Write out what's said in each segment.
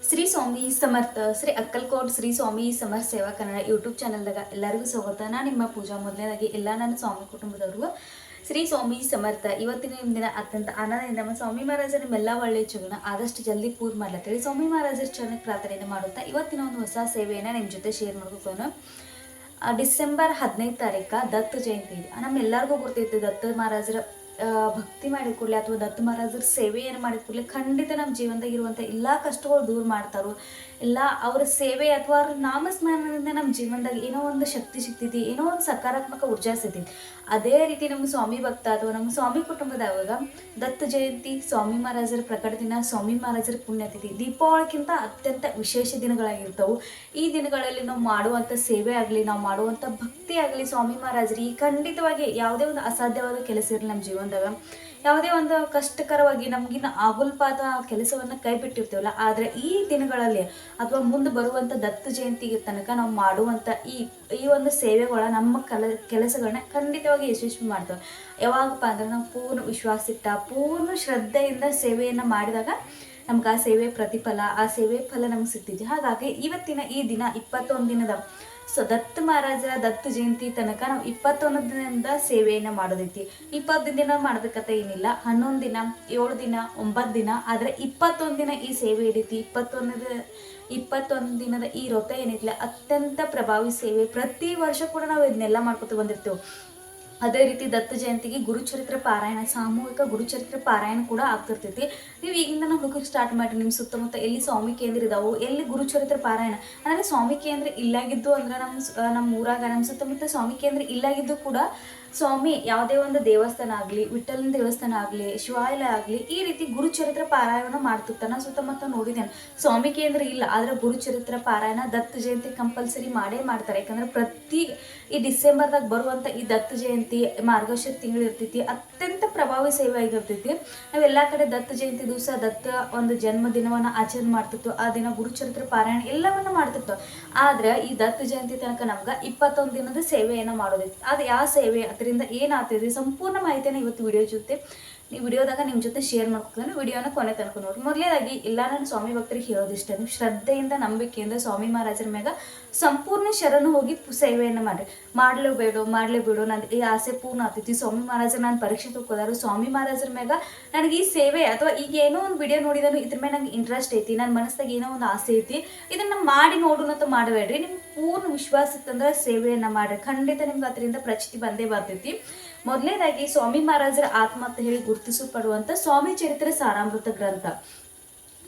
ಶ್ರೀ ಸ್ವಾಮಿ ಸಮರ್ಥ ಶ್ರೀ ಅಕ್ಕಲ್ಕೋಟ್ ಶ್ರೀ ಸ್ವಾಮಿ ಸಮರ್ಥ ಸೇವಾ ಕನ್ನಡ ಯೂಟ್ಯೂಬ್ ಚಾನಲ್ದಾಗ ಎಲ್ಲರಿಗೂ ಸ್ವಾಗತ. ನಾನು ನಿಮ್ಮ ಪೂಜಾ. ಮೊದಲನೇದಾಗಿ ಎಲ್ಲ ನನ್ನ ಸ್ವಾಮಿ ಕುಟುಂಬದವ್ರಿಗೂ ಶ್ರೀ ಸ್ವಾಮಿ ಸಮರ್ಥ. ಇವತ್ತಿನ ದಿನ ಅತ್ಯಂತ ಆನಂದದಿಂದ ನಮ್ಮ ಸ್ವಾಮಿ ಮಹಾರಾಜರ ನಿಮ್ಮೆಲ್ಲ ಒಳ್ಳೆಯ ಚುಗುಣ ಆದಷ್ಟು ಜಲ್ದಿ ಪೂರ್ಣ ಮಾಡ್ಲತ್ತೇಳಿ ಸ್ವಾಮಿ ಮಹಾರಾಜರ ಚರಣಕ್ಕೆ ಪ್ರಾರ್ಥನೆಯನ್ನು ಮಾಡುತ್ತಾ ಇವತ್ತಿನ ಒಂದು ಹೊಸ ಸೇವೆಯನ್ನು ನಿಮ್ಮ ಜೊತೆ ಶೇರ್ ಮಾಡ್ಕೋನು. ಡಿಸೆಂಬರ್ 15 ತಾರೀಕು ದತ್ತ ಜಯಂತಿ ಇದೆ. ನಮ್ಮೆಲ್ಲರಿಗೂ ಗೊತ್ತೈತೆ ದತ್ತ ಮಹಾರಾಜರ ಭಕ್ತಿ ಮಾಡಿದ ಕೂಡಲೇ ಅಥವಾ ದತ್ತ ಮಹಾರಾಜರ ಸೇವೆಯನ್ನು ಮಾಡಿದ ಕೂಡಲೇ ಖಂಡಿತ ನಮ್ಮ ಜೀವನದಾಗ ಇರುವಂಥ ಎಲ್ಲ ಕಷ್ಟಗಳು ದೂರ ಮಾಡ್ತಾರೋ. ಎಲ್ಲ ಅವರ ಸೇವೆ ಅಥವಾ ಅವ್ರ ನಾಮಸ್ಮರಣದಿಂದ ನಮ್ಮ ಜೀವನದಾಗ ಏನೋ ಒಂದು ಶಕ್ತಿ ಸಿಗ್ತೈತಿ, ಏನೋ ಒಂದು ಸಕಾರಾತ್ಮಕ ಊರ್ಜಾ ಸಿಗ್ತೈತಿ. ಅದೇ ರೀತಿ ನಮ್ಮ ಸ್ವಾಮಿ ಭಕ್ತ ಅಥವಾ ನಮ್ಮ ಸ್ವಾಮಿ ಕುಟುಂಬದಾಗ ದತ್ತ ಜಯಂತಿ, ಸ್ವಾಮಿ ಮಹಾರಾಜರ ಪ್ರಕಟ ದಿನ, ಸ್ವಾಮಿ ಮಹಾರಾಜರ ಪುಣ್ಯತಿಥಿ, ದೀಪಾವಳಿಗಿಂತ ಅತ್ಯಂತ ವಿಶೇಷ ದಿನಗಳಾಗಿರ್ತವೆ. ಈ ದಿನಗಳಲ್ಲಿ ನಾವು ಮಾಡುವಂಥ ಸೇವೆ ಆಗಲಿ, ನಾವು ಮಾಡುವಂಥ ಭಕ್ತಿ ಆಗಲಿ ಸ್ವಾಮಿ ಮಹಾರಾಜರಿಗೆ ಖಂಡಿತವಾಗಿ ಯಾವುದೇ ಒಂದು ಅಸಾಧ್ಯವಾದ ಕೆಲಸ ಇರಲಿ ನಮ್ಮ ಜೀವನದಾಗ, ಯಾವುದೇ ಒಂದು ಕಷ್ಟಕರವಾಗಿ ನಮಗಿನ್ನ ಆಗುಲ್ಪಾದ ಕೆಲಸವನ್ನು ಕೈ ಬಿಟ್ಟಿರ್ತೀವಲ್ಲ, ಆದರೆ ಈ ದಿನಗಳಲ್ಲಿ ಅಥವಾ ಮುಂದೆ ಬರುವಂಥ ದತ್ತ ಜಯಂತಿಗೆ ತನಕ ನಾವು ಮಾಡುವಂಥ ಈ ಒಂದು ಸೇವೆಗಳ ನಮ್ಮ ಕೆಲಸಗಳನ್ನ ಖಂಡಿತವಾಗಿ ಯಶಸ್ವಿ ಮಾಡ್ತೇವೆ. ಯಾವಾಗಪ್ಪ ಅಂದ್ರೆ ನಾವು ಪೂರ್ಣ ವಿಶ್ವಾಸ ಇಟ್ಟ ಪೂರ್ಣ ಶ್ರದ್ಧೆಯಿಂದ ಸೇವೆಯನ್ನು ಮಾಡಿದಾಗ ನಮ್ಗೆ ಆ ಸೇವೆ ಪ್ರತಿಫಲ, ಆ ಸೇವೆ ಫಲ ನಮ್ಗೆ ಸಿಗ್ತಿದೆ. ಹಾಗಾಗಿ ಇವತ್ತಿನ ಈ ದಿನ 21 ದಿನದ ದತ್ತ ಮಹಾರಾಜರ ದತ್ತ ಜಯಂತಿ ತನಕ ನಾವು 21 ದಿನದಿಂದ ಸೇವೆಯನ್ನು ಮಾಡೋದೈತಿ. 20 ದಿನ ಮಾಡೋದಕ್ಕಂತ ಏನಿಲ್ಲ, 11 ದಿನ, 7 ದಿನ, 9 ದಿನ, ಆದರೆ 21 ದಿನ ಈ ಸೇವೆ ಹಿಡಿತಿ. 21 ದಿನದ ಈ ವ್ರತ ಏನೈತಿಲ್ಲ ಅತ್ಯಂತ ಪ್ರಭಾವಿ ಸೇವೆ. ಪ್ರತಿ ವರ್ಷ ಕೂಡ ನಾವು ಇದನ್ನೆಲ್ಲ ಮಾಡ್ಕೊತ ಬಂದಿರ್ತೇವೆ. ಅದೇ ರೀತಿ ದತ್ತ ಜಯಂತಿಗೆ ಗುರುಚರಿತ್ರ ಪಾರಾಯಣ, ಸಾಮೂಹಿಕ ಗುರುಚರಿತ್ರ ಪಾರಾಯಣ ಕೂಡ ಆಗ್ತಿರ್ತೈತಿ. ನೀವು ಈಗಿಂದ ನಾವು ಹುಡುಗಕ್ಕೆ ಸ್ಟಾರ್ಟ್ ಮಾಡಿರಿ. ನಿಮ್ಮ ಸುತ್ತಮುತ್ತ ಎಲ್ಲಿ ಸ್ವಾಮಿ ಕೇಂದ್ರ ಇದಾವೋ, ಎಲ್ಲಿ ಗುರುಚರಿತ್ರ ಪಾರಾಯಣ ಅಂದರೆ ಸ್ವಾಮಿ ಕೇಂದ್ರ ಇಲ್ಲಾಗಿದ್ದು ಅಂದ್ರೆ ನಮ್ಮ ಊರಾಗ ನಮ್ಮ ಸುತ್ತಮುತ್ತ ಸ್ವಾಮಿ ಕೇಂದ್ರ ಇಲ್ಲಾಗಿದ್ದು ಕೂಡ ಸ್ವಾಮಿ ಯಾವುದೇ ಒಂದು ದೇವಸ್ಥಾನ ಆಗಲಿ, ವಿಠಲನ ದೇವಸ್ಥಾನ ಆಗಲಿ, ಶಿವಾಲಯ ಆಗಲಿ, ಈ ರೀತಿ ಗುರುಚರಿತ್ರ ಪಾರಾಯಣ ಮಾಡ್ತಿರ್ತಾನೆ. ಸುತ್ತಮುತ್ತ ನೋಡಿದ್ದೇನೆ ಸ್ವಾಮಿ ಕೇಂದ್ರ ಇಲ್ಲ, ಆದರೆ ಗುರುಚರಿತ್ರ ಪಾರಾಯಣ ದತ್ತ ಜಯಂತಿ ಕಂಪಲ್ಸರಿ ಮಾಡೇ ಮಾಡ್ತಾರೆ. ಯಾಕಂದ್ರೆ ಪ್ರತಿ ಈ ಡಿಸೆಂಬರ್ದಾಗ ಬರುವಂಥ ಈ ದತ್ತ ಜಯಂತಿ ಮಾರ್ಗಶಿರ ತಿಂಗಳು ಇರ್ತೈತಿ, ಅತ್ಯಂತ ಪ್ರಭಾವಿ ಸೇವೆ ಆಗಿರ್ತೈತಿ. ನಾವೆಲ್ಲ ಕಡೆ ದತ್ತ ಜಯಂತಿ ದಿವಸ ದತ್ತ ಒಂದು ಜನ್ಮದಿನವನ್ನು ಆಚರಣೆ ಮಾಡ್ತಿತ್ತು. ಆ ದಿನ ಗುರುಚರಿತ್ರ ಪಾರಾಯಣ ಎಲ್ಲವನ್ನ ಮಾಡ್ತಿತ್ತು. ಆದ್ರೆ ಈ ದತ್ತ ಜಯಂತಿ ತನಕ ನಮ್ಗೆ 21 ದಿನದ ಸೇವೆಯನ್ನು ಮಾಡೋದೈತಿ. ಅದು ಯಾವ ಸೇವೆ, ಅದರಿಂದ ಏನಾಗ್ತಿದೆ ಸಂಪೂರ್ಣ ಮಾಹಿತಿಯನ್ನು ಇವತ್ತು ವಿಡಿಯೋದಾಗ ನಿಮ್ಮ ಜೊತೆ ಶೇರ್ ಮಾಡ್ಕೊತಾನೆ. ವಿಡಿಯೋನ ಕೊನೆ ತನಕ ನೋಡಿ. ಮೊದಲೇದಾಗಿ ಎಲ್ಲ ನನ್ನ ಸ್ವಾಮಿ ಭಕ್ತರಿಗೆ ಹೇಳೋದಿಷ್ಟ, ನೀವು ಶ್ರದ್ಧೆಯಿಂದ ನಂಬಿಕೆಯಿಂದ ಸ್ವಾಮಿ ಮಹಾರಾಜರ ಮ್ಯಾಗ ಸಂಪೂರ್ಣ ಶರಣು ಹೋಗಿ ಸೇವೆಯನ್ನು ಮಾಡಲೇಬೇಡೋ ನನ್ನ ಈ ಆಸೆ ಪೂರ್ಣ ಆಗ್ತೈತಿ. ಸ್ವಾಮಿ ಮಹಾರಾಜರು ನಾನು ಪರೀಕ್ಷೆ ತಗೋದಾರು, ಸ್ವಾಮಿ ಮಹಾರಾಜರ ಮ್ಯಾಗ ನನಗೆ ಈ ಸೇವೆ ಅಥವಾ ಈಗ ಏನೋ ಒಂದು ವಿಡಿಯೋ ನೋಡಿದಾನು ಇದ್ರ ಮೇಲೆ ನಂಗೆ ಇಂಟ್ರೆಸ್ಟ್ ಐತಿ, ನನ್ನ ಮನಸ್ಸಾಗ ಏನೋ ಒಂದು ಆಸೆ ಐತಿ, ಇದನ್ನ ಮಾಡಿ ನೋಡೋಣಂತ ಮಾಡಬೇಡ್ರಿ. ನಿಮ್ಗೆ ಪೂರ್ಣ ವಿಶ್ವಾಸ ಇತ್ತಂದ್ರೆ ಸೇವೆಯನ್ನು ಮಾಡ್ರಿ, ಖಂಡಿತ ನಿಮ್ಗೆ ಅದರಿಂದ ಪ್ರಚಿತಿ ಬಂದೇ ಬರ್ತೈತಿ. ಮೊದಲನೇದಾಗಿ ಸ್ವಾಮಿ ಮಹಾರಾಜರ ಆತ್ಮ ಅಂತ ಹೇಳಿ ಗುರುತಿಸಲ್ಪಡುವಂಥ ಸ್ವಾಮಿ ಚರಿತ್ರೆ ಸಾರಾಮೃತ ಗ್ರಂಥ.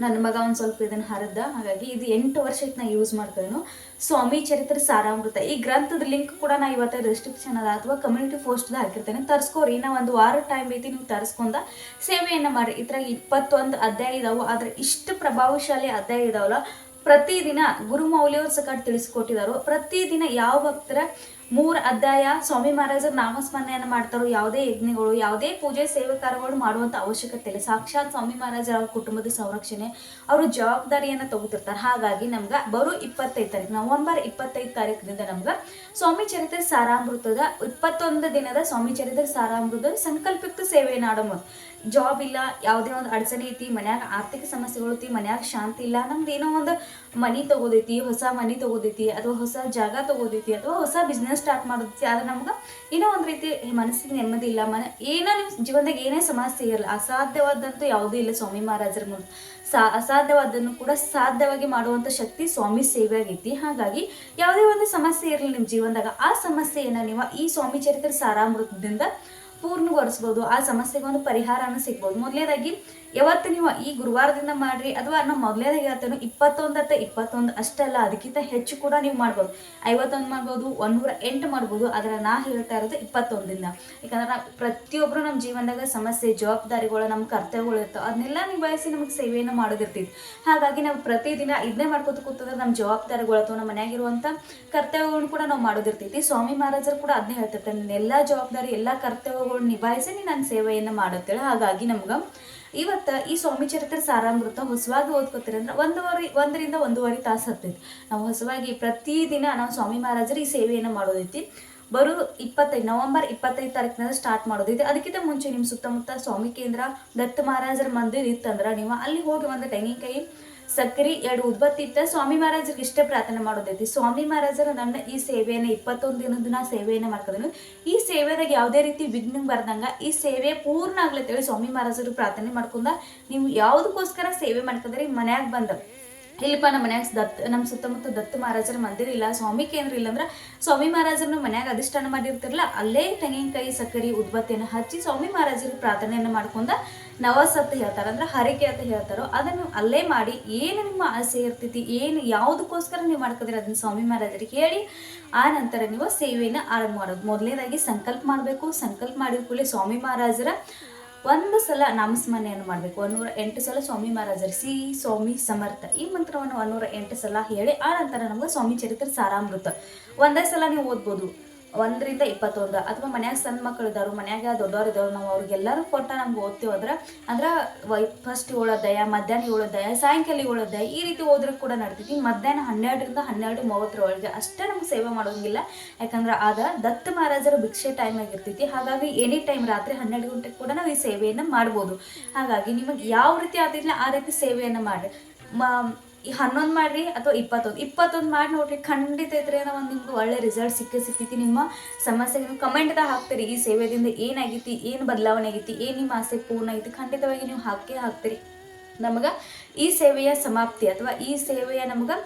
ನನ್ನ ಮಗ ಒಂದು ಸ್ವಲ್ಪ ಇದನ್ನು ಹರಿದ, ಹಾಗಾಗಿ ಇದು 8 ವರ್ಷಕ್ಕೆ ನಾ ಯೂಸ್ ಮಾಡ್ತೇನೆ. ಸ್ವಾಮಿ ಚರಿತ್ರೆ ಸಾರಾಮೃತ ಈ ಗ್ರಂಥದ ಲಿಂಕ್ ಕೂಡ ನಾ ಇವತ್ತು ಡಿಸ್ಕ್ರಿಪ್ಷನ್ ಅದ ಅಥವಾ ಕಮ್ಯುನಿಟಿ ಪೋಸ್ಟ್ದ ಹಾಕಿರ್ತೇನೆ. ತರಿಸ್ಕೋರಿ. ನಾ ಒಂದು ವಾರ ಟೈಮ್ ಐತಿ, ನೀವು ತರಿಸ್ಕೊಂಡ ಸೇವೆಯನ್ನು ಮಾಡಿ. ಇದ್ರಾಗ 21 ಅಧ್ಯಾಯ ಇದಾವೆ, ಆದರೆ ಇಷ್ಟು ಪ್ರಭಾವಶಾಲಿ ಅಧ್ಯಾಯ ಇದಾವಲ್ಲ, ಪ್ರತಿದಿನ ಗುರು ಮೌಲ್ಯವ್ರ ಸಕಾಟ್ ತಿಳಿಸ್ಕೊಟ್ಟಿದ್ದಾರೋ, ಪ್ರತಿದಿನ ಯಾವ ಭಕ್ತರ 3 ಅಧ್ಯಾಯ ಸ್ವಾಮಿ ಮಹಾರಾಜರ ನಾಮಸ್ಮರಣೆಯನ್ನು ಮಾಡ್ತಾರೋ, ಯಾವುದೇ ಯಜ್ಞಗಳು, ಯಾವುದೇ ಪೂಜೆ ಸೇವೆಕಾರಗಳು ಮಾಡುವಂಥ ಅವಶ್ಯಕತೆ ಇಲ್ಲ. ಸಾಕ್ಷಾತ್ ಸ್ವಾಮಿ ಮಹಾರಾಜರ ಅವ್ರ ಕುಟುಂಬದ ಸಂರಕ್ಷಣೆ ಅವರು ಜವಾಬ್ದಾರಿಯನ್ನು ತಗೋತಿರ್ತಾರೆ. ಹಾಗಾಗಿ ನಮ್ಗೆ ಬರೋ 25 ತಾರೀಕು ನವೆಂಬರ್ 25 ತಾರೀಕಿನಿಂದ ನಮ್ಗೆ ಸ್ವಾಮಿ ಚರಿತ್ರೆ ಸಾರಾಮೃತದ 21 ದಿನದ ಸ್ವಾಮಿ ಚರಿತ್ರೆ ಸಾರಾಮೃತದ ಸಂಕಲ್ಪಿತ ಸೇವೆಯನ್ನು ಆಡೋದು. ಜಾಬ್ ಇಲ್ಲ, ಯಾವುದೇ ಒಂದು ಅಡಚಣೆ ಐತಿ, ಮನ್ಯಾಗ ಆರ್ಥಿಕ ಸಮಸ್ಯೆಗಳು ಐತಿ, ಮನ್ಯಾಗ ಶಾಂತಿ ಇಲ್ಲ, ನಮ್ದು ಏನೋ ಒಂದು ಮನಿ ತಗೋದೈತಿ, ಹೊಸ ಮನಿ ತಗೋದೈತಿ, ಅಥವಾ ಹೊಸ ಜಾಗ ತಗೋದೈತಿ, ಅಥವಾ ಹೊಸ ಬಿಸ್ನೆಸ್ ಸ್ಟಾರ್ಟ್ ಮಾಡೋದೈತಿ, ಆದ್ರೆ ನಮ್ಗೆ ಏನೋ ಒಂದು ರೀತಿ ಮನಸ್ಸಿಗೆ ನೆಮ್ಮದಿ ಇಲ್ಲ, ಏನೋ ನಿಮ್ಮ ಜೀವನದಾಗ ಏನೇ ಸಮಸ್ಯೆ ಇರಲ್ಲ, ಅಸಾಧ್ಯವಾದಂತೂ ಯಾವುದೂ ಇಲ್ಲ ಸ್ವಾಮಿ ಮಹಾರಾಜರ ಮುಂದೆ. ಅಸಾಧ್ಯವಾದನ್ನು ಕೂಡ ಸಾಧ್ಯವಾಗಿ ಮಾಡುವಂಥ ಶಕ್ತಿ ಸ್ವಾಮಿ ಸೇವೆ ಆಗೈತಿ. ಹಾಗಾಗಿ ಯಾವುದೇ ಒಂದು ಸಮಸ್ಯೆ ಇರಲಿ ನಿಮ್ಮ ಜೀವನದಾಗ, ಆ ಸಮಸ್ಯೆಯನ್ನು ನೀವು ಈ ಸ್ವಾಮಿ ಚರಿತ್ರೆ ಸಾರಾಮೃತದಿಂದ ಪೂರ್ಣಗೊಳಿಸ್ಬೋದು. ಆ ಸಮಸ್ಯೆಗೆ ಒಂದು ಪರಿಹಾರನ ಸಿಗ್ಬೋದು. ಮೊದಲೇದಾಗಿ ಯಾವತ್ತು ನೀವು ಈ ಗುರುವಾರದಿಂದ ಮಾಡ್ರಿ, ಅಥವಾ ನಾವು ಮೊದಲೇದಾಗಿ ಹೇಳ್ತೇನೆ 21 ಅಷ್ಟಲ್ಲ, ಅದಕ್ಕಿಂತ ಹೆಚ್ಚು ಕೂಡ ನೀವು ಮಾಡ್ಬೋದು. 51 ಮಾಡ್ಬೋದು, 108 ಮಾಡ್ಬೋದು, ಆದರೆ ನಾ ಹೇಳ್ತಾ ಇರೋದು 21 ದಿನ. ಯಾಕಂದ್ರೆ ನಾವು ಪ್ರತಿಯೊಬ್ಬರು ನಮ್ಮ ಜೀವನದಾಗ ಸಮಸ್ಯೆ, ಜವಾಬ್ದಾರಿಗಳು, ನಮ್ಮ ಕರ್ತವ್ಯಗಳು ಇರ್ತವೆ, ಅದನ್ನೆಲ್ಲ ನಿಭಾಯಿಸಿ ನಮಗೆ ಸೇವೆಯನ್ನು ಮಾಡೋದಿರ್ತೈತಿ. ಹಾಗಾಗಿ ನಾವು ಪ್ರತಿದಿನ ಇದನ್ನೇ ಮಾಡ್ಕೊತ ಕೂತಂದ್ರೆ ನಮ್ಮ ಜವಾಬ್ದಾರಿಗಳು ಅಥವಾ ನಮ್ಮ ಮನೆಯಾಗಿರುವಂಥ ಕರ್ತವ್ಯಗಳನ್ನು ಕೂಡ ನಾವು ಮಾಡೋದಿರ್ತೈತಿ. ಸ್ವಾಮಿ ಮಹಾರಾಜರು ಕೂಡ ಅದನ್ನೇ ಹೇಳ್ತಿರ್ತಾರೆ, ನಿನ್ನ ಜವಾಬ್ದಾರಿ, ಎಲ್ಲ ಕರ್ತವ್ಯಗಳು ನಿಭಾಯಿಸಿ ನಾನು ಸೇವೆಯನ್ನು ಮಾಡುತ್ತೇಳೆ. ಹಾಗಾಗಿ ನಮ್ಗೆ ಇವತ್ತು ಈ ಸ್ವಾಮಿ ಚರಿತ್ರೆ ಸಾರಾಮೃತ ಹೊಸವಾಗಿ ಓದ್ಕೋತೀರಿ ಅಂದ್ರೆ 1 ರಿಂದ 1.5 ತಾಸು ಹತ್ತೈತಿ. ನಾವು ಹೊಸವಾಗಿ ಪ್ರತಿದಿನ ನಾವು ಸ್ವಾಮಿ ಮಹಾರಾಜರು ಈ ಸೇವೆಯನ್ನು ಮಾಡೋದೈತಿ. ಬರೋ 25 ನವೆಂಬರ್ 25 ತಾರೀಕಿನಿಂದ ಸ್ಟಾರ್ಟ್ ಮಾಡೋದೈತಿ. ಅದಕ್ಕಿಂತ ಮುಂಚೆ ನಿಮ್ಮ ಸುತ್ತಮುತ್ತ ಸ್ವಾಮಿ ಕೇಂದ್ರ ದತ್ತ ಮಹಾರಾಜರ ಮಂದಿರ ಇತ್ತಂದ್ರೆ ನೀವು ಅಲ್ಲಿ ಹೋಗಿ ಒಂದು ತೆಂಗಿನಕಾಯಿ ಸಕ್ಕರೆ 2 ಉದ್ಬತ್ತಿ ಇತ್ತ ಸ್ವಾಮಿ ಮಹಾರಾಜರಿಗೆ ಇಷ್ಟೇ ಪ್ರಾರ್ಥನೆ ಮಾಡೋದೈತಿ. ಸ್ವಾಮಿ ಮಹಾರಾಜರು ನನ್ನ ಈ ಸೇವೆಯನ್ನು 21 ದಿನದ ನಾ ಸೇವೆಯನ್ನು ಮಾಡ್ಕೋದನು. ಈ ಸೇವೆದಾಗ ಯಾವುದೇ ರೀತಿ ವಿಘ್ನ ಬರ್ದಂಗ ಈ ಸೇವೆ ಪೂರ್ಣ ಆಗ್ಲತ್ತೇಳಿ ಸ್ವಾಮಿ ಮಹಾರಾಜರು ಪ್ರಾರ್ಥನೆ ಮಾಡ್ಕೊಂಡ ನೀವು ಯಾವುದಕ್ಕೋಸ್ಕರ ಸೇವೆ ಮಾಡ್ಕೊಂಡ್ರೆ ಮನ್ಯಾಗ ಬಂದ ಇಲ್ಲಪ್ಪ ನಮ್ಮ ಮನ್ಯಾಗ ನಮ್ಮ ಸುತ್ತಮುತ್ತ ದತ್ತ ಮಹಾರಾಜರ ಮಂದಿರ ಇಲ್ಲ, ಸ್ವಾಮಿ ಕೇಂದ್ರ ಇಲ್ಲ ಅಂದ್ರೆ ಸ್ವಾಮಿ ಮಹಾರಾಜರನ್ನು ಮನ್ಯಾಗ ಅಧಿಷ್ಠಾನ ಮಾಡಿರ್ತಿರಲ್ಲ, ಅಲ್ಲೇ ತೆಂಗಿನಕಾಯಿ ಸಕ್ಕರೆ ಉದ್ಬತ್ತಿಯನ್ನು ಹಚ್ಚಿ ಸ್ವಾಮಿ ಮಹಾರಾಜರಿಗೆ ಪ್ರಾರ್ಥನೆಯನ್ನು ಮಾಡ್ಕೊಂಡ ನವಸತ್ ಹೇಳ್ತಾರೆ ಅಂದ್ರೆ ಹರಿಕೆ ಅಂತ ಹೇಳ್ತಾರೋ ಅದನ್ನು ಅಲ್ಲೇ ಮಾಡಿ ಏನು ನಿಮ್ಮ ಆಸೆ ಇರ್ತೈತಿ, ಏನು ಯಾವುದಕ್ಕೋಸ್ಕರ ನೀವು ಮಾಡ್ಕೋದಿರ ಅದನ್ನ ಸ್ವಾಮಿ ಮಹಾರಾಜರಿಗೆ ಹೇಳಿ ಆ ನಂತರ ನೀವು ಸೇವೆಯನ್ನು ಆರಂಭ ಮಾಡೋದು. ಮೊದಲನೇದಾಗಿ ಸಂಕಲ್ಪ ಮಾಡಬೇಕು. ಸಂಕಲ್ಪ ಮಾಡಿದ ಕೂಡಲೇ ಸ್ವಾಮಿ ಮಹಾರಾಜರ ಒಂದು ಸಲ ನಾಮಸ್ಮರಣೆಯನ್ನು ಮಾಡಬೇಕು. 108 ಸಲ ಸ್ವಾಮಿ ಮಹಾರಾಜರು ಶ್ರೀ ಸ್ವಾಮಿ ಸಮರ್ಥ ಈ ಮಂತ್ರವನ್ನು 108 ಸಲ ಹೇಳಿ ಆ ನಂತರ ನಮ್ಗೆ ಸ್ವಾಮಿ ಚರಿತ್ರೆ ಸಾರಾಮೃತ ಒಂದೇ ಸಲ ನೀವು ಓದ್ಬೋದು. 1 ರಿಂದ 21 ಅಥವಾ ಮನ್ಯಾಗ ಸಣ್ಣ ಮಕ್ಕಳು ಇದ್ದಾರು, ಮನ್ಯಾಗ ದೊಡ್ಡವ್ರು ಇದ್ದಾವೆ, ನಾವು ಅವ್ರಿಗೆಲ್ಲರೂ ಕೊಟ್ಟ ನಮ್ಗೆ ಓದ್ತೀವಂದ್ರೆ ಫಸ್ಟ್ 7 ಅಧ್ಯಾಯ, ಮಧ್ಯಾಹ್ನ 7 ಅಧ್ಯಾಯ, ಸಾಯಂಕಾಲ 7 ಅಧ್ಯಾಯ ಈ ರೀತಿ ಹೋದ್ರೆ ಕೂಡ ನಡ್ತೈತಿ. ಮಧ್ಯಾಹ್ನ 12 ರಿಂದ 12:30 ಅಷ್ಟೇ ನಮ್ಗೆ ಸೇವೆ ಮಾಡೋಂಗಿಲ್ಲ. ಯಾಕಂದ್ರೆ ಆದ ದತ್ತ ಮಹಾರಾಜರ ಭಿಕ್ಷೆ ಟೈಮ್ ಆಗಿರ್ತೈತಿ. ಹಾಗಾಗಿ ಎನಿ ಟೈಮ್ ರಾತ್ರಿ 12 ಗಂಟೆಗೆ ಕೂಡ ನಾವು ಈ ಸೇವೆಯನ್ನು ಮಾಡ್ಬೋದು. ಹಾಗಾಗಿ ನಿಮಗೆ ಯಾವ ರೀತಿ ಆಗ್ತಿಲ್ಲ ಆ ರೀತಿ ಸೇವೆಯನ್ನು ಮಾಡಿ. 11 ಮಾಡ್ರಿ ಅಥವಾ 21 ಮಾಡಿ ನೋಡ್ರಿ, ಖಂಡಿತ ಇದ್ರೆ ಒಂದು ನಿಮ್ಗೆ ಒಳ್ಳೆ ರಿಸಲ್ಟ್ ಸಿಗ್ತೈತಿ. ನಿಮ್ಮ ಸಮಸ್ಯೆಗೆ ನೀವು ಕಮೆಂಟ್ದಾಗ ಹಾಕ್ತೀರಿ ಈ ಸೇವೆದಿಂದ ಏನಾಗೈತಿ, ಏನು ಬದಲಾವಣೆ ಆಗೈತಿ, ಏನು ನಿಮ್ಮ ಆಸೆ ಪೂರ್ಣ ಆಗೈತಿ, ಖಂಡಿತವಾಗಿ ನೀವು ಹಾಕ್ತೀರಿ. ನಮಗೆ ಈ ಸೇವೆಯ ಸಮಾಪ್ತಿ ಅಥವಾ ಈ ಸೇವೆಯ ನಮಗೆ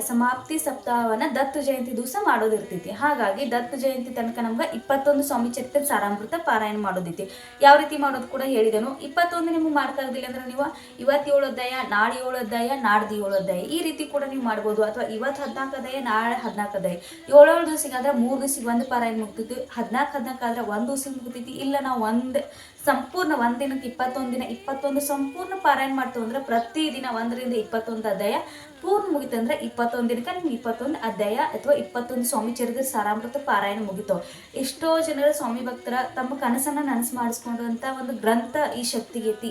ಸಮಾಪ್ತಿ ಸಪ್ತಾಹವನ್ನು ದತ್ತ ಜಯಂತಿ ದಿವಸ ಮಾಡೋದಿರ್ತೈತಿ. ಹಾಗಾಗಿ ದತ್ತ ಜಯಂತಿ ತನಕ ನಮ್ಗೆ 21 ಸ್ವಾಮಿ ಚರಿತ್ರೆ ಸಾರಾಮೃತ ಪಾರಾಯಣ ಮಾಡೋದೈತಿ. ಯಾವ ರೀತಿ ಮಾಡೋದು ಕೂಡ ಹೇಳಿದನು. 21 ನಿಮ್ಗೆ ಮಾಡ್ಕಾಗದಿಲ್ಲ ಅಂದ್ರೆ ನೀವು ಇವತ್ತು 7 ಅಧ್ಯಾಯ, ನಾಳೆ 7 ಅಧ್ಯಾಯ, ನಾಡ್ದು 7 ಅಧ್ಯಾಯ ಈ ರೀತಿ ಕೂಡ ನೀವು ಮಾಡ್ಬೋದು. ಅಥವಾ ಇವತ್ತು 14 ಅಧ್ಯಾಯ, ನಾಳೆ 14 ಅಧ್ಯಾಯ, 7 ದಿವಸಿಗಾದ್ರೆ 3 ದಿವಸಿಗೆ ಒಂದು ಪಾರಾಯಣ ಮುಗ್ತೈತಿ. 14 ಆದ್ರೆ 1 ದಿವಸ ಮುಗ್ತೈತಿ. ಇಲ್ಲ ನಾವು ಸಂಪೂರ್ಣ ಒಂದಿನಕ್ಕೆ 21 ದಿನ 21 ಸಂಪೂರ್ಣ ಪಾರಾಯಣ ಮಾಡ್ತೀವಿ ಅಂದ್ರೆ ಪ್ರತಿದಿನ 1 ರಿಂದ 21 ಅಧ್ಯಾಯ ಪೂರ್ಣ ಮುಗಿತಂದ್ರೆ 21 ದಿನಕ್ಕೆ ನಿಮ್ಗೆ 21 ಅಧ್ಯಾಯ ಅಥವಾ 21 ಸ್ವಾಮಿ ಚರಿತ್ರೆ ಸಾರಾಮೃತ ಪಾರಾಯಣ ಮುಗಿತಾವ. ಎಷ್ಟೋ ಜನರ ಸ್ವಾಮಿ ಭಕ್ತರ ತಮ್ಮ ಕನಸನ್ನ ನನಸು ಮಾಡಿಸ್ಕೊಂಡಂತ ಒಂದು ಗ್ರಂಥ ಈ ಶಕ್ತಿಗೈತಿ.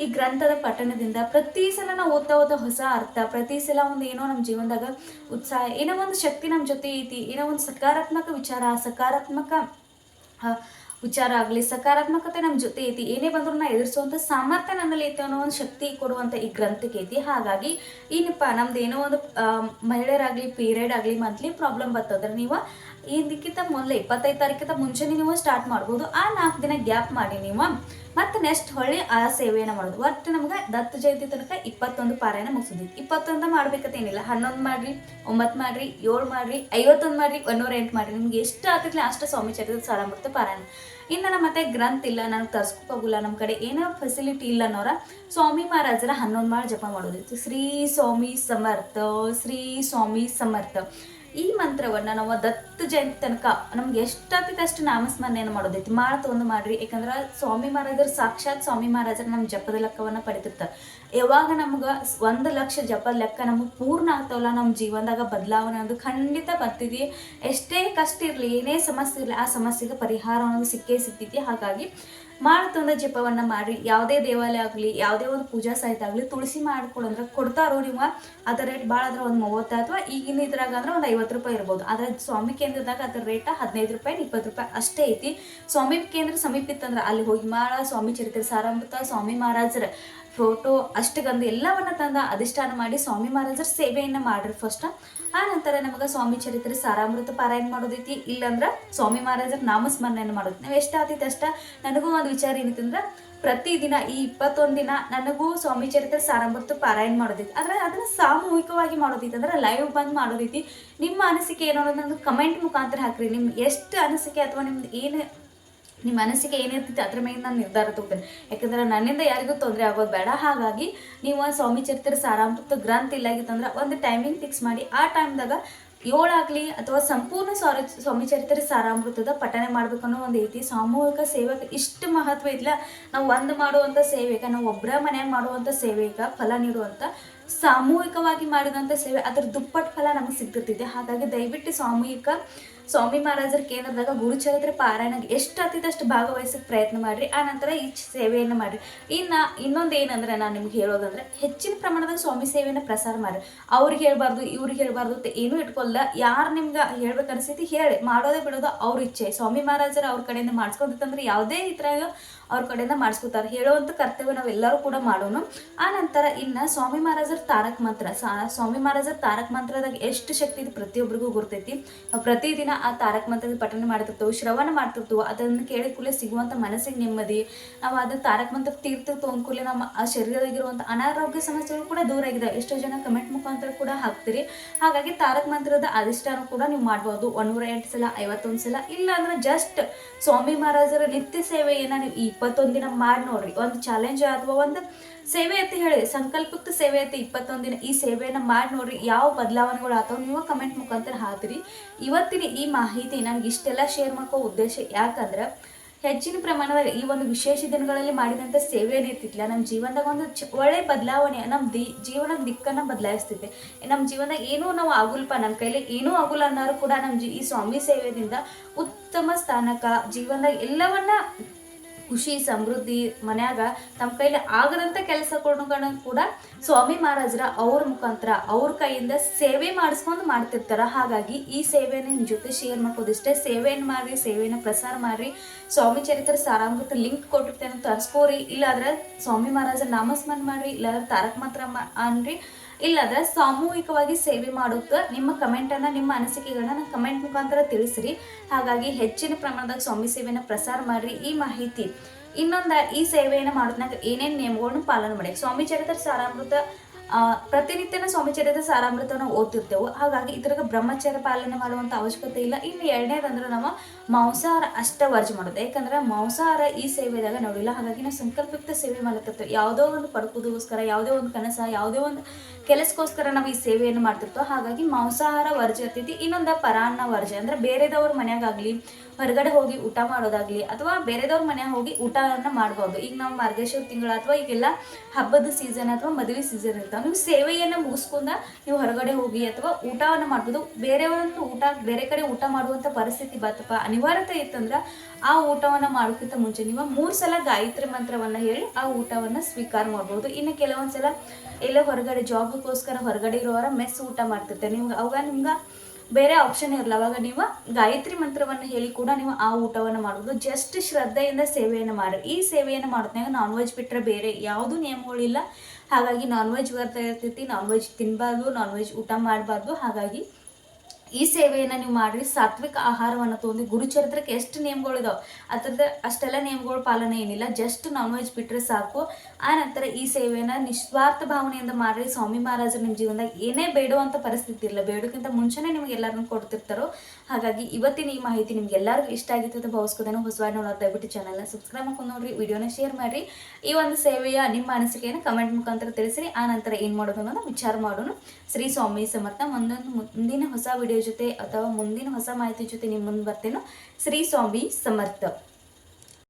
ಈ ಗ್ರಂಥದ ಪಠಣದಿಂದ ಪ್ರತಿ ಸಲ ನಾವು ಓದ್ತಾ ಹೊಸ ಅರ್ಥ, ಪ್ರತಿ ಸಲ ಒಂದು ಏನೋ ನಮ್ಮ ಜೀವನದಾಗ ಉತ್ಸಾಹ, ಏನೋ ಒಂದು ಶಕ್ತಿ ನಮ್ಮ ಜೊತೆ ಐತಿ, ಏನೋ ಒಂದು ಸಕಾರಾತ್ಮಕ ವಿಚಾರ ಆಗಲಿ, ಸಕಾರಾತ್ಮಕತೆ ನಮ್ಮ ಜೊತೆ ಐತಿ, ಏನೇ ಬಂದರೂ ನಾ ಎದುರಿಸುವಂಥ ಸಾಮರ್ಥ್ಯ ನನ್ನಲ್ಲಿ ಐತಿ ಅನ್ನೋ ಒಂದು ಶಕ್ತಿ ಕೊಡುವಂಥ ಈ ಗ್ರಂಥಕ್ಕೆ ಐತಿ. ಹಾಗಾಗಿ ಏನಪ್ಪ ನಮ್ದು ಏನೋ ಒಂದು ಮಹಿಳೆಯರಾಗಲಿ, ಪೀರಿಯಡ್ ಆಗಲಿ, ಮಂತ್ಲಿ ಪ್ರಾಬ್ಲಮ್ ಬರ್ತದ್ರೆ ನೀವು ಇದಕ್ಕಿಂತ ಮೊದಲೇ 25 ತಾರೀಕಿಂತ ಮುಂಚೆನೇ ನೀವು ಸ್ಟಾರ್ಟ್ ಮಾಡ್ಬೋದು. ಆ 4 ದಿನ ಗ್ಯಾಪ್ ಮಾಡಿ ನೀವು ಮತ್ತೆ ನೆಕ್ಸ್ಟ್ ಹೊಳ್ಳಿ ಆ ಸೇವೆಯನ್ನು ಮಾಡೋದು. ಒಟ್ಟು ನಮ್ಗೆ ದತ್ತ ಜಯಂತಿ ತನಕ 21 ಪಾರಾಯಣ ಮುಗಿಸೋದೈತಿ. 21 ಮಾಡ್ಬೇಕಂತೇನಿಲ್ಲ. 11 ಮಾಡ್ರಿ, 9 ಮಾಡ್ರಿ, 7 ಮಾಡ್ರಿ, 51 ಮಾಡ್ರಿ, 108 ಮಾಡ್ರಿ, ನಿಮ್ಗೆ ಎಷ್ಟು ಆಗ್ತೈತಿ ಅಷ್ಟು ಸ್ವಾಮಿ ಚರಿತ್ರೆ ಸಾರಾಮೃತ ಪಾರಾಯಣ. ಇನ್ನು ನಮ್ಮ ಮತ್ತೆ ಗ್ರಂಥ ಇಲ್ಲ, ನನಗೆ ತರ್ಸ್ಕೋಗೋಲ್ಲ, ನಮ್ಮ ಕಡೆ ಏನೋ ಫೆಸಿಲಿಟಿ ಇಲ್ಲ ಅನ್ನೋರ ಸ್ವಾಮಿ ಮಹಾರಾಜರ 11 ಮಾಡಿ ಜಪ ಮಾಡೋದೈತಿ. ಶ್ರೀ ಸ್ವಾಮಿ ಸಮರ್ಥ, ಶ್ರೀ ಸ್ವಾಮಿ ಸಮರ್ಥ ಈ ಮಂತ್ರವನ್ನು ನಾವು ದತ್ತ ಜಯಂತಿ ತನಕ ನಮ್ಗೆ ಎಷ್ಟಾಗ್ತೈತೆ ಅಷ್ಟು ನಾಮಸ್ಮರಣೆಯನ್ನು ಮಾಡೋದೈತಿ. ಒಂದು ಮಾಡ್ರಿ. ಯಾಕಂದ್ರೆ ಸ್ವಾಮಿ ಮಹಾರಾಜರು ಸಾಕ್ಷಾತ್ ಸ್ವಾಮಿ ಮಹಾರಾಜರು ನಮ್ಮ ಜಪದ ಲೆಕ್ಕವನ್ನು ಪಡಿತಿರ್ತಾರೆ. ಯಾವಾಗ ನಮ್ಗೆ 1 ಲಕ್ಷ ಜಪದ ಲೆಕ್ಕ ನಮಗೆ ಪೂರ್ಣ ಆಗ್ತಾವಲ್ಲ, ನಮ್ಮ ಜೀವನದಾಗ ಬದಲಾವಣೆ ಅನ್ನೋದು ಖಂಡಿತ ಬರ್ತಿದ್ವಿ. ಎಷ್ಟೇ ಕಷ್ಟ ಇರಲಿ, ಏನೇ ಸಮಸ್ಯೆ ಇರಲಿ, ಆ ಸಮಸ್ಯೆಗೆ ಪರಿಹಾರ ಅನ್ನೋದು ಸಿಗ್ತೈತಿ. ಹಾಗಾಗಿ ಒಂದು ಜಪವನ್ನು ಮಾಡ್ರಿ. ಯಾವುದೇ ದೇವಾಲಯ ಆಗಲಿ, ಯಾವುದೇ ಒಂದು ಪೂಜಾ ಸಾಹಿತ್ಯ ಆಗಲಿ, ತುಳಸಿ ಮಾಡ್ಕೊಡಂದ್ರೆ ಕೊಡ್ತಾರೋ ನೀವು ಅದರ ರೇಟ್ ಭಾಳ ಆದ್ರೆ ಒಂದು 30 ಅಥವಾ ಈಗಿನ ಇದ್ರಾಗ ಅಂದ್ರೆ ಒಂದು 50 ರೂಪಾಯಿ ಇರ್ಬೋದು. ಆದರೆ ಸ್ವಾಮಿ ಕೇಂದ್ರದಾಗ ಅದರ ರೇಟ್ 15 ರೂಪಾಯಿ 20 ರೂಪಾಯಿ ಅಷ್ಟೇ ಐತಿ. ಸ್ವಾಮಿ ಕೇಂದ್ರ ಸಮೀಪ ಇತ್ತಂದ್ರೆ ಅಲ್ಲಿ ಹೋಗಿ ಸ್ವಾಮಿ ಚರಿತ್ರೆ ಸಾರಾಮೃತ, ಸ್ವಾಮಿ ಮಹಾರಾಜರ ಫೋಟೋ ಅಷ್ಟಗಂದು ಎಲ್ಲವನ್ನ ತಂದ ಅಧಿಷ್ಠಾನ ಮಾಡಿ ಸ್ವಾಮಿ ಮಹಾರಾಜರ ಸೇವೆಯನ್ನು ಮಾಡ್ರಿ ಫಸ್ಟ್. ಆ ನಂತರ ನಮಗೆ ಸ್ವಾಮಿ ಚರಿತ್ರೆ ಸಾರಾಮೃತ ಪಾರಾಯಣ ಮಾಡೋದೈತಿ. ಇಲ್ಲಂದ್ರೆ ಸ್ವಾಮಿ ಮಹಾರಾಜರ ನಾಮಸ್ಮರಣೆಯನ್ನು ಮಾಡೋದು. ನಾವು ಎಷ್ಟಾಗ್ತೈತೆ ಅಷ್ಟ. ನನಗೂ ಒಂದು ವಿಚಾರ ಏನೈತಂದ್ರೆ ಪ್ರತಿದಿನ ಈ 21 ದಿನ ನನಗೂ ಸ್ವಾಮಿ ಚರಿತ್ರೆ ಸಾರಾಮೃತ ಪಾರಾಯಣ ಮಾಡೋದೈತಿ. ಆದರೆ ಅದನ್ನು ಸಾಮೂಹಿಕವಾಗಿ ಮಾಡೋದೈತಿ, ಅಂದ್ರೆ ಲೈವ್ ಬಂದು ಮಾಡೋದೈತಿ. ನಿಮ್ಮ ಅನಿಸಿಕೆ ಏನೋ ಅನ್ನೋದನ್ನ ಕಮೆಂಟ್ ಮುಖಾಂತರ ಹಾಕ್ರಿ. ನಿಮ್ಗೆ ಎಷ್ಟು ಅನಿಸಿಕೆ ಅಥವಾ ನಿಮ್ಮ ಅನಿಸಿಕೆ ಏನಿರ್ತೈತಿ ಅದ್ರ ಮೇಲೆ ನಾನು ನಿರ್ಧಾರ ತಗೋತೇನೆ. ಯಾಕಂದ್ರೆ ನನ್ನಿಂದ ಯಾರಿಗೂ ತೊಂದರೆ ಆಗೋದು ಬೇಡ. ಹಾಗಾಗಿ ನೀವು ಸ್ವಾಮಿ ಚರಿತ್ರೆ ಸಾರಾಮೃತ ಗ್ರಂಥ ಇಲ್ಲಾಗಿತ್ತಂದ್ರೆ ಒಂದು ಟೈಮಿಂಗ್ ಫಿಕ್ಸ್ ಮಾಡಿ. ಆ ಟೈಮ್ದಾಗ 7 ಆಗಲಿ ಅಥವಾ ಸಂಪೂರ್ಣ ಸ್ವಾಮಿ ಚರಿತ್ರೆ ಸಾರಾಮೃತದ ಪಠನೆ ಮಾಡ್ಬೇಕು ಅನ್ನೋ ಒಂದು ಐತಿ. ಸಾಮೂಹಿಕ ಸೇವೆಗೆ ಇಷ್ಟು ಮಹತ್ವ ಇಲ್ಲ. ನಾವು ಒಂದು ಮಾಡುವಂಥ ಸೇವೆಗೆ, ನಾವು ಒಬ್ಬರ ಮನ್ಯಾಗ ಮಾಡುವಂಥ ಸೇವೆಗೆ ಫಲ ನೀಡುವಂಥ ಸಾಮೂಹಿಕವಾಗಿ ಮಾಡಿದಂಥ ಸೇವೆ ಅದ್ರ ದುಪ್ಪಟ್ಟು ಫಲ ನಮಗೆ ಸಿಗ್ತಿರ್ತೈತಿ. ಹಾಗಾಗಿ ದಯವಿಟ್ಟು ಸಾಮೂಹಿಕ ಸ್ವಾಮಿ ಮಹಾರಾಜರ ಕೇಂದ್ರದಾಗ ಗುರುಚರಿತ್ರೆ ಪಾರಾಯಣ ಎಷ್ಟು ಅಷ್ಟು ಭಾಗವಹಿಸಕ್ಕೆ ಪ್ರಯತ್ನ ಮಾಡಿರಿ. ಆ ನಂತರ ಈ ಸೇವೆಯನ್ನು ಮಾಡಿರಿ. ಇನ್ನೊಂದು ಏನಂದ್ರೆ ನಾನು ನಿಮ್ಗೆ ಹೇಳೋದಂದ್ರೆ ಹೆಚ್ಚಿನ ಪ್ರಮಾಣದಾಗ ಸ್ವಾಮಿ ಸೇವೆಯನ್ನು ಪ್ರಸಾರ ಮಾಡಿರಿ. ಅವ್ರಿಗೆ ಹೇಳ್ಬಾರ್ದು ಇವ್ರಿಗೆ ಹೇಳ್ಬಾರ್ದು ಅಂತ ಏನೂ ಇಟ್ಕೊಲ್ಲ. ಯಾರು ನಿಮ್ಗೆ ಹೇಳ್ಬೇಕು ಅನಿಸ್ತೈತಿ ಹೇಳಿ, ಮಾಡೋದೇ ಬಿಡೋದು ಅವ್ರ ಇಚ್ಛೆ. ಸ್ವಾಮಿ ಮಹಾರಾಜರ ಅವ್ರ ಕಡೆಯಿಂದ ಮಾಡಿಸ್ಕೊಂಡಿತ್ತಂದ್ರೆ ಯಾವುದೇ ಇದ್ರಾಗ ಅವ್ರ ಕಡೆಯಿಂದ ಮಾಡಿಸ್ಕೊತಾರೆ. ಹೇಳುವಂಥ ಕರ್ತವ್ಯ ನಾವೆಲ್ಲರೂ ಕೂಡ ಮಾಡೋಣ. ಆ ನಂತರ ಇನ್ನು ಸ್ವಾಮಿ ಮಹಾರಾಜರ ತಾರಕ ಮಂತ್ರ. ಸ್ವಾಮಿ ಮಹಾರಾಜರ ತಾರಕ ಮಂತ್ರದಾಗ ಎಷ್ಟು ಶಕ್ತಿ ಇದೆ ಪ್ರತಿಯೊಬ್ಬರಿಗೂ ಗುರ್ತೈತಿ. ಪ್ರತಿದಿನ ಆ ತಾರಕ ಮಂತ್ರದ ಪಠನೆ ಮಾಡ್ತಿರ್ತೇವೆ, ಶ್ರವಣ ಮಾಡ್ತಿರ್ತೇವೆ. ಅದನ್ನು ಕೇಳಿದ ಕೂಡಲೇ ಸಿಗುವಂಥ ಮನಸ್ಸಿಗೆ ನೆಮ್ಮದಿ. ನಾವು ಅದನ್ನ ತಾರಕ ಮಂತ್ರ ತೀರ್ತಿರ್ತೇವೆ ಅಂದ್ಕೂಡಲೇ ನಮ್ಮ ಆ ಶರೀರದಾಗಿರುವಂಥ ಅನಾರೋಗ್ಯ ಸಮಸ್ಯೆಗಳು ಕೂಡ ದೂರ ಆಗಿದೆ. ಎಷ್ಟೋ ಜನ ಕಮೆಂಟ್ ಮುಖಾಂತರ ಕೂಡ ಹಾಕ್ತೀರಿ. ಹಾಗಾಗಿ ತಾರಕ ಮಂತ್ರದ ಅಧಿಷ್ಠಾನ ಕೂಡ ನೀವು ಮಾಡ್ಬೋದು. 108 ಸಲ, 51 ಸಲ, ಇಲ್ಲ ಅಂದ್ರೆ ಜಸ್ಟ್ ಸ್ವಾಮಿ ಮಹಾರಾಜರ ನಿತ್ಯ ಸೇವೆಯನ್ನು ನೀವು 21 ದಿನ ಮಾಡಿ ನೋಡ್ರಿ. ಒಂದು ಚಾಲೆಂಜ್ ಅಥವಾ ಒಂದು ಸೇವೆ ಅಂತ ಹೇಳಿ, ಸಂಕಲ್ಪಕ್ಕೆ ಸೇವೆ ಅಂತ 21 ದಿನ ಈ ಸೇವೆಯನ್ನು ಮಾಡಿ ನೋಡ್ರಿ. ಯಾವ ಬದಲಾವಣೆಗಳು ಆಗ್ತಾವೆ ನೀವು ಕಮೆಂಟ್ ಮುಖಾಂತರ ಹಾಕ್ತೀರಿ. ಇವತ್ತಿನ ಈ ಮಾಹಿತಿ ನನಗೆ ಇಷ್ಟೆಲ್ಲ ಶೇರ್ ಮಾಡ್ಕೋ ಉದ್ದೇಶ ಯಾಕಂದ್ರೆ ಹೆಚ್ಚಿನ ಪ್ರಮಾಣದಾಗ ಈ ಒಂದು ವಿಶೇಷ ದಿನಗಳಲ್ಲಿ ಮಾಡಿದಂಥ ಸೇವೆ ಏನಿರ್ತಿಲ್ಲ ನಮ್ಮ ಜೀವನದಾಗ ಒಂದು ಒಳ್ಳೆ ಬದಲಾವಣೆ, ನಮ್ಮ ಜೀವನದ ದಿಕ್ಕನ್ನು ಬದಲಾಯಿಸ್ತಿದೆ. ನಮ್ಮ ಜೀವನದಾಗ ಏನೂ ನಾವು ಆಗುಲ್ಪ, ನನ್ನ ಕೈಲಿ ಏನೂ ಆಗುಲ್ಲ ಅನ್ನೋರು ಕೂಡ ನಮ್ಮ ಈ ಸ್ವಾಮಿ ಸೇವೆಯಿಂದ ಉತ್ತಮ ಸ್ಥಾನಕ್ಕೆ ಜೀವನದಾಗ ಎಲ್ಲವನ್ನ ಖುಷಿ ಸಮೃದ್ಧಿ ಮನ್ಯಾಗ ತಮ್ಮ ಕೈಲಿ ಆಗದಂಥ ಕೆಲಸಗಳನ್ನ ಕೂಡ ಸ್ವಾಮಿ ಮಹಾರಾಜರ ಅವ್ರ ಮುಖಾಂತರ ಅವ್ರ ಕೈಯಿಂದ ಸೇವೆ ಮಾಡಿಸ್ಕೊಂಡು ಮಾಡ್ತಿರ್ತಾರ. ಹಾಗಾಗಿ ಈ ಸೇವೆಯನ್ನು ನಿಮ್ಮ ಜೊತೆ ಶೇರ್ ಮಾಡ್ಕೋದಿಷ್ಟೇ. ಸೇವೆಯನ್ನು ಮಾಡಿರಿ, ಸೇವೆಯನ್ನು ಪ್ರಸಾರ ಮಾಡಿರಿ. ಸ್ವಾಮಿ ಚರಿತ್ರೆ ಸಾರಾಮೃತ ಲಿಂಕ್ ಕೊಟ್ಟಿರ್ತೇನೆ, ತರಿಸ್ಕೋರಿ. ಇಲ್ಲಾಂದ್ರೆ ಸ್ವಾಮಿ ಮಹಾರಾಜರ ನಾಮಸ್ಮರಣ ಮಾಡಿರಿ, ಇಲ್ಲಾಂದ್ರೆ ತಾರಕ ಮಂತ್ರ ಅನ್ರಿ, ಇಲ್ಲಾಂದ್ರೆ ಸಾಮೂಹಿಕವಾಗಿ ಸೇವೆ ಮಾಡೋಕೆ ನಿಮ್ಮ ಕಮೆಂಟನ್ನು, ನಿಮ್ಮ ಅನಿಸಿಕೆಗಳನ್ನ ಕಮೆಂಟ್ ಮುಖಾಂತರ ತಿಳಿಸ್ರಿ. ಹಾಗಾಗಿ ಹೆಚ್ಚಿನ ಪ್ರಮಾಣದಾಗ ಸ್ವಾಮಿ ಸೇವೆಯನ್ನು ಪ್ರಸಾರ ಮಾಡಿರಿ. ಈ ಮಾಹಿತಿ ಈ ಸೇವೆಯನ್ನು ಮಾಡೋದ್ನಾಗ ಏನೇನು ನಿಯಮಗಳನ್ನ ಪಾಲನೆ ಮಾಡಿ. ಸ್ವಾಮಿ ಚರಿತ್ರೆ ಸಾರಾಮೃತ ಪ್ರತಿನಿತ್ಯನ ಸ್ವಾಮಿ ಚರಿತ್ರೆ ಸಾರಾಮೃತನ ಓದ್ತಿರ್ತೇವೆ. ಹಾಗಾಗಿ ಇದ್ರಾಗ ಬ್ರಹ್ಮಚರ್ಯ ಪಾಲನೆ ಮಾಡುವಂಥ ಅವಶ್ಯಕತೆ ಇಲ್ಲ. ಇನ್ನು ಎರಡನೇದಂದ್ರೆ ನಾವು ಮಾಂಸಾಹಾರ ಅಷ್ಟ ವರ್ಜ ಮಾಡೋದು. ಯಾಕಂದ್ರೆ ಮಾಂಸಾಹಾರ ಈ ಸೇವೆದಾಗ ನೋಡಿಲ್ಲ. ಹಾಗಾಗಿ ನಾವು ಸಂಕಲ್ಪಯುಕ್ತ ಸೇವೆ ಮಾಡ್ತಿರ್ತೇವೆ. ಯಾವುದೋ ಒಂದು ಪಡ್ಕೋದಕ್ಕೋಸ್ಕರ, ಯಾವುದೇ ಒಂದು ಕನಸ, ಯಾವುದೇ ಒಂದು ಕೆಲಸಕ್ಕೋಸ್ಕರ ನಾವು ಈ ಸೇವೆಯನ್ನು ಮಾಡ್ತಿರ್ತೇವೆ. ಹಾಗಾಗಿ ಮಾಂಸಾಹಾರ ವರ್ಜ ಇರ್ತೈತಿ. ಇನ್ನೊಂದು ಪರಾನ್ನ ವರ್ಜ ಅಂದ್ರೆ ಬೇರೆದವ್ರ ಮನ್ಯಾಗಾಗ್ಲಿ, ಹೊರಗಡೆ ಹೋಗಿ ಊಟ ಮಾಡೋದಾಗ್ಲಿ, ಅಥವಾ ಬೇರೆದವ್ರ ಮನ್ಯಾಗ ಹೋಗಿ ಊಟವನ್ನು ಮಾಡ್ಬೋದು. ಈಗ ನಾವು ಮಾರ್ಗಶಿರ ತಿಂಗಳ ಅಥವಾ ಈಗೆಲ್ಲ ಹಬ್ಬದ ಸೀಸನ್ ಅಥವಾ ಮದುವೆ ಸೀಸನ್ ಇರ್ತಾವೆ. ನೀವು ಸೇವೆಯನ್ನು ಮುಗಿಸ್ಕೊಂಡ ನೀವು ಹೊರಗಡೆ ಹೋಗಿ ಅಥವಾ ಊಟವನ್ನು ಮಾಡ್ಬೋದು. ಬೇರೆಯವರಂತೂ ಬೇರೆ ಕಡೆ ಊಟ ಮಾಡುವಂಥ ಪರಿಸ್ಥಿತಿ ಬರ್ತಪ್ಪ, ಅನಿವಾರ್ಯತೆ ಇತ್ತಂದ್ರೆ ಆ ಊಟವನ್ನು ಮಾಡೋಕ್ಕಿಂತ ಮುಂಚೆ ನೀವು 3 ಸಲ ಗಾಯತ್ರಿ ಮಂತ್ರವನ್ನು ಹೇಳಿ ಆ ಊಟವನ್ನು ಸ್ವೀಕಾರ ಮಾಡ್ಬೋದು. ಇನ್ನು ಕೆಲವೊಂದು ಸಲ ಎಲ್ಲೋ ಹೊರಗಡೆ ಜಾಬ್ಗೋಸ್ಕರ ಹೊರಗಡೆ ಇರೋರ ಮೆಸ್ ಊಟ ಮಾಡ್ತಿರ್ತಾರೆ. ನಿಮ್ಗೆ ಬೇರೆ ಆಪ್ಷನ್ ಇರಲ್ಲ. ಅವಾಗ ನೀವು ಗಾಯತ್ರಿ ಮಂತ್ರವನ್ನು ಹೇಳಿ ಕೂಡ ನೀವು ಆ ಊಟವನ್ನು ಮಾಡೋದು. ಜಸ್ಟ್ ಶ್ರದ್ಧೆಯಿಂದ ಸೇವೆಯನ್ನು ಮಾಡಿ. ಈ ಸೇವೆಯನ್ನು ಮಾಡೋದ್ನಾಗ ನಾನ್ ವೆಜ್ ಬಿಟ್ಟರೆ ಬೇರೆ ಯಾವುದೂ ನಿಯಮಗಳಿಲ್ಲ. ಹಾಗಾಗಿ ನಾನ್ ವೆಜ್ ಬರ್ತಾ ಇರ್ತೈತಿ. ನಾನ್ ವೆಜ್ ತಿನ್ನಬಾರ್ದು, ನಾನ್ ವೆಜ್ ಊಟ ಮಾಡಬಾರ್ದು. ಹಾಗಾಗಿ ಈ ಸೇವೆಯನ್ನು ನೀವು ಮಾಡಿರಿ. ಸಾತ್ವಿಕ ಆಹಾರವನ್ನು ತೊಗೊಂಡು ಗುರುಚರಿತ್ರಕ್ಕೆ ಎಷ್ಟು ನಿಯಮಗಳಿದಾವೆ ಅದ್ರದ್ದು ಅಷ್ಟೆಲ್ಲ ನಿಯಮಗಳು ಪಾಲನೆ ಏನಿಲ್ಲ. ಜಸ್ಟ್ ನಾನ್ ವೆಜ್ ಬಿಟ್ಟರೆ ಸಾಕು. ಆ ನಂತರ ಈ ಸೇವೆಯನ್ನು ನಿಸ್ವಾರ್ಥ ಭಾವನೆಯಿಂದ ಮಾಡಿರಿ. ಸ್ವಾಮಿ ಮಹಾರಾಜರು ನಿಮ್ಮ ಜೀವನದಾಗ ಏನೇ ಬೇಡುವಂಥ ಪರಿಸ್ಥಿತಿ ಇಲ್ಲ, ಬೇಡೋಕ್ಕಿಂತ ಮುಂಚೆನೇ ನಿಮ್ಗೆ ಎಲ್ಲರನ್ನೂ ಕೊಡ್ತಿರ್ತಾರೋ. ಹಾಗಾಗಿ ಇವತ್ತಿನ ಈ ಮಾಹಿತಿ ನಿಮ್ಗೆ ಎಲ್ಲರಿಗೂ ಇಷ್ಟ ಆಗಿತ್ತು ಅಂತ ಭಾವಿಸ್ಕೋದೇನೋ. ಹೊಸವಾಗಿ ನೋಡೋದು ದಯವಿಟ್ಟು ಚಾನಲ್ನ ಸಬ್ಸ್ಕ್ರೈಬ್ ಮಾಡ್ಕೊಂಡು ನೋಡ್ರಿ, ವಿಡಿಯೋನ ಶೇರ್ ಮಾಡಿರಿ. ಈ ಒಂದು ಸೇವೆಯ ನಿಮ್ಮ ಅನಿಸಿಕೆಯನ್ನು ಕಮೆಂಟ್ ಮುಖಾಂತರ ತಿಳಿಸಿರಿ. ಆ ನಂತರ ಏನು ಮಾಡೋದು ಅನ್ನೋದು ವಿಚಾರ ಮಾಡೋಣ. ಶ್ರೀ ಸ್ವಾಮಿ ಸಮರ್ಥ. ಮುಂದಿನ ಹೊಸ ವಿಡಿಯೋ ಜೊತೆ ಅಥವಾ ಮುಂದಿನ ಹೊಸ ಮಾಹಿತಿ ಜೊತೆ ನಿಮ್ಮ ಮುಂದೆ ಬರ್ತೇನೋ. ಶ್ರೀ ಸ್ವಾಮಿ ಸಮರ್ಥ.